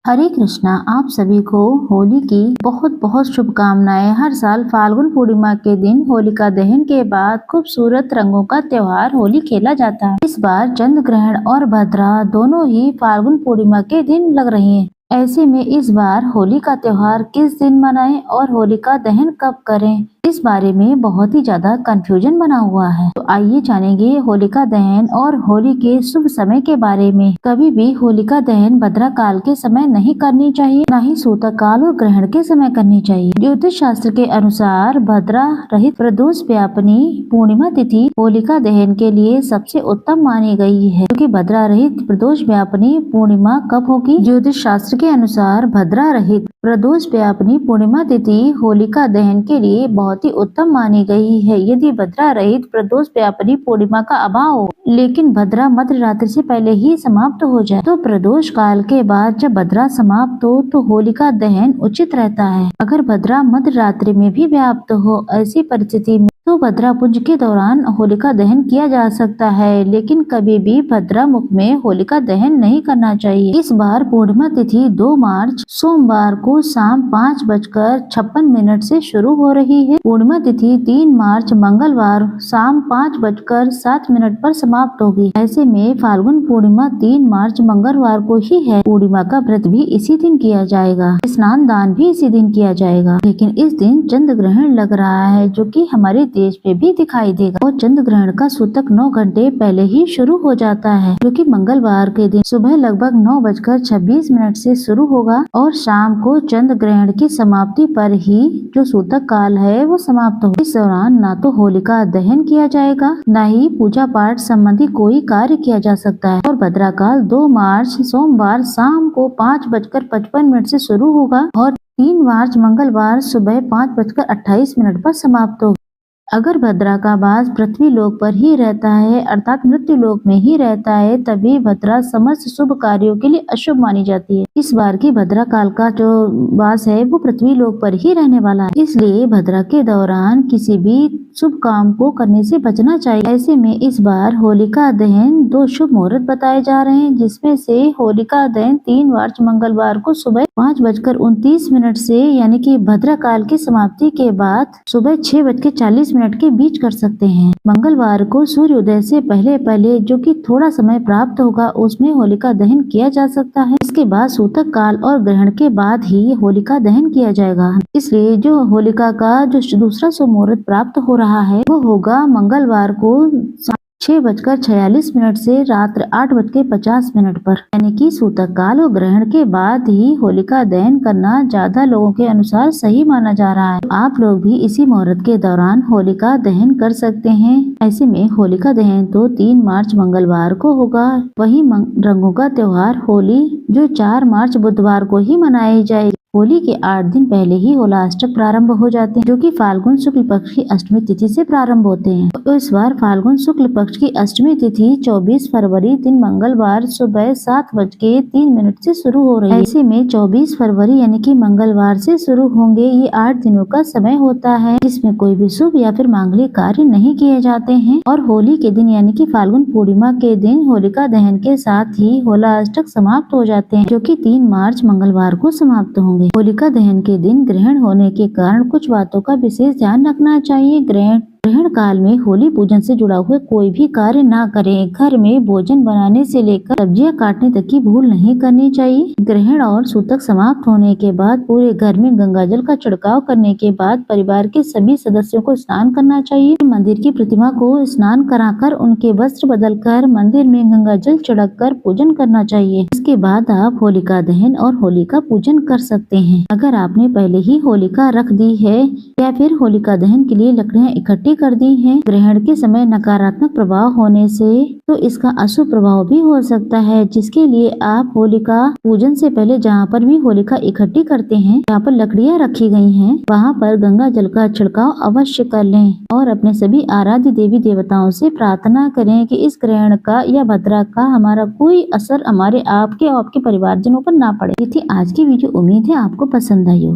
हरे कृष्णा। आप सभी को होली की बहुत बहुत शुभकामनाएं। हर साल फाल्गुन पूर्णिमा के दिन होलिका दहन के बाद खूबसूरत रंगों का त्योहार होली खेला जाता है। इस बार चंद्र ग्रहण और भद्रा दोनों ही फाल्गुन पूर्णिमा के दिन लग रही हैं। ऐसे में इस बार होली का त्योहार किस दिन मनाएं और होलिका दहन कब करें, इस बारे में बहुत ही ज्यादा कंफ्यूजन बना हुआ है। तो आइए जानेंगे होलिका दहन और होली के शुभ समय के बारे में। कभी भी होलिका दहन भद्रा काल के समय नहीं करनी चाहिए, न ही सूतक काल और ग्रहण के समय करनी चाहिए। ज्योतिष शास्त्र के अनुसार भद्रा रहित प्रदोष व्यापिनी पूर्णिमा तिथि होलिका दहन के लिए सबसे उत्तम मानी गई है। क्योंकि भद्रा रहित प्रदोष व्यापिनी पूर्णिमा कब होगी? ज्योतिष शास्त्र के अनुसार भद्रा रहित प्रदोष व्यापिनी पूर्णिमा तिथि होलिका दहन के लिए बहुत ही उत्तम मानी गई है। यदि भद्रा रहित प्रदोष व्यापिनी पूर्णिमा का अभाव हो, लेकिन भद्रा मध्य रात्रि से पहले ही समाप्त हो जाए, तो प्रदोष काल के बाद जब भद्रा समाप्त हो तो होलिका दहन उचित रहता है। अगर भद्रा मध्य रात्रि में भी व्याप्त हो, ऐसी परिस्थिति में तो भद्रा पुंज के दौरान होलिका दहन किया जा सकता है, लेकिन कभी भी भद्रा मुख में होलिका दहन नहीं करना चाहिए। इस बार पूर्णिमा तिथि 2 मार्च सोमवार को शाम 5:56 से शुरू हो रही है। पूर्णिमा तिथि 3 मार्च मंगलवार शाम 5:07 पर समाप्त होगी। ऐसे में फाल्गुन पूर्णिमा 3 मार्च मंगलवार को ही है। पूर्णिमा का व्रत भी इसी दिन किया जाएगा, स्नान दान भी इसी दिन किया जाएगा। लेकिन इस दिन चंद्र ग्रहण लग रहा है, जो कि हमारे देश पे भी दिखाई देगा और चंद्र ग्रहण का सूतक 9 घंटे पहले ही शुरू हो जाता है, जो कि मंगलवार के दिन सुबह लगभग 9:26 से शुरू होगा और शाम को चंद्र ग्रहण की समाप्ति पर ही जो सूतक काल है वो समाप्त होगा। इस दौरान ना तो होलिका दहन किया जाएगा, न ही पूजा पाठ संबंधी कोई कार्य किया जा सकता है। और भद्रा काल 2 मार्च सोमवार शाम को 5:55 से शुरू होगा और 3 मार्च मंगलवार सुबह 5:28 पर समाप्त होगा। अगर भद्रा का वास पृथ्वी लोक पर ही रहता है, अर्थात मृत्यु लोक में ही रहता है, तभी भद्रा समस्त शुभ कार्यों के लिए अशुभ मानी जाती है। इस बार की भद्रा काल का जो वास है वो पृथ्वी लोक पर ही रहने वाला है, इसलिए भद्रा के दौरान किसी भी शुभ काम को करने से बचना चाहिए। ऐसे में इस बार होलिका दहन 2 शुभ मुहूर्त बताए जा रहे हैं, जिसमें से होलिका दहन 3 मार्च मंगलवार को सुबह 5:29 से, यानी कि भद्रा काल की समाप्ति के बाद सुबह 6:40 के बीच कर सकते हैं। मंगलवार को सूर्योदय से पहले जो कि थोड़ा समय प्राप्त होगा, उसमें होलिका दहन किया जा सकता है। इसके बाद सूतक काल और ग्रहण के बाद ही होलिका दहन किया जाएगा। इसलिए जो होलिका का जो दूसरा शुभ मुहूर्त प्राप्त हो रहा है वो होगा मंगलवार को 6:46 से रात्र 8:50 पर, यानी कि सूतक काल और ग्रहण के बाद ही होलिका दहन करना ज्यादा लोगों के अनुसार सही माना जा रहा है। आप लोग भी इसी मुहूर्त के दौरान होलिका दहन कर सकते हैं। ऐसे में होलिका दहन तो 3 मार्च मंगलवार को होगा। वही रंगों का त्योहार होली जो 4 मार्च बुधवार को ही मनाई जाएगी। होली के 8 दिन पहले ही होलाष्टक प्रारंभ हो जाते हैं, जो कि फाल्गुन शुक्ल पक्ष की अष्टमी तिथि से प्रारंभ होते हैं। तो इस बार फाल्गुन शुक्ल पक्ष की अष्टमी तिथि 24 फरवरी दिन मंगलवार सुबह 7:03 से शुरू हो रही है। ऐसे में 24 फरवरी यानी कि मंगलवार से शुरू होंगे। ये 8 दिनों का समय होता है, जिसमें कोई भी शुभ या फिर मांगलिक कार्य नहीं किए जाते हैं। और होली के दिन यानी कि फाल्गुन पूर्णिमा के दिन होलिका दहन के साथ ही होलाष्टक समाप्त हो जाते हैं, जो कि 3 मार्च मंगलवार को समाप्त होंगे। होलिका दहन के दिन ग्रहण होने के कारण कुछ बातों का विशेष ध्यान रखना चाहिए। ग्रहण काल में होली पूजन से जुड़ा हुआ कोई भी कार्य ना करें। घर में भोजन बनाने से लेकर सब्जियां काटने तक की भूल नहीं करनी चाहिए। ग्रहण और सूतक समाप्त होने के बाद पूरे घर में गंगा जल का छिड़काव करने के बाद परिवार के सभी सदस्यों को स्नान करना चाहिए। मंदिर की प्रतिमा को स्नान कराकर उनके वस्त्र बदलकर मंदिर में गंगा जल छिड़क कर पूजन करना चाहिए। इसके बाद आप होलिका दहन और होलिका पूजन कर सकते हैं। अगर आपने पहले ही होलिका रख दी है या फिर होलिका दहन के लिए लकड़ियां इकट्ठी कर दी हैं, ग्रहण के समय नकारात्मक प्रभाव होने से तो इसका अशुभ प्रभाव भी हो सकता है, जिसके लिए आप होलिका पूजन से पहले जहाँ पर भी होलिका इकट्ठी करते हैं, जहाँ पर लकड़ियाँ रखी गई हैं, वहाँ पर गंगा जल का छिड़काव अवश्य कर लें और अपने सभी आराध्य देवी देवताओं से प्रार्थना करें कि इस ग्रहण का या भद्रा का हमारा कोई असर हमारे आपके और आपके परिवारजनों पर ना पड़े। ये थी आज की वीडियो। उम्मीद है आपको पसंद आई हो।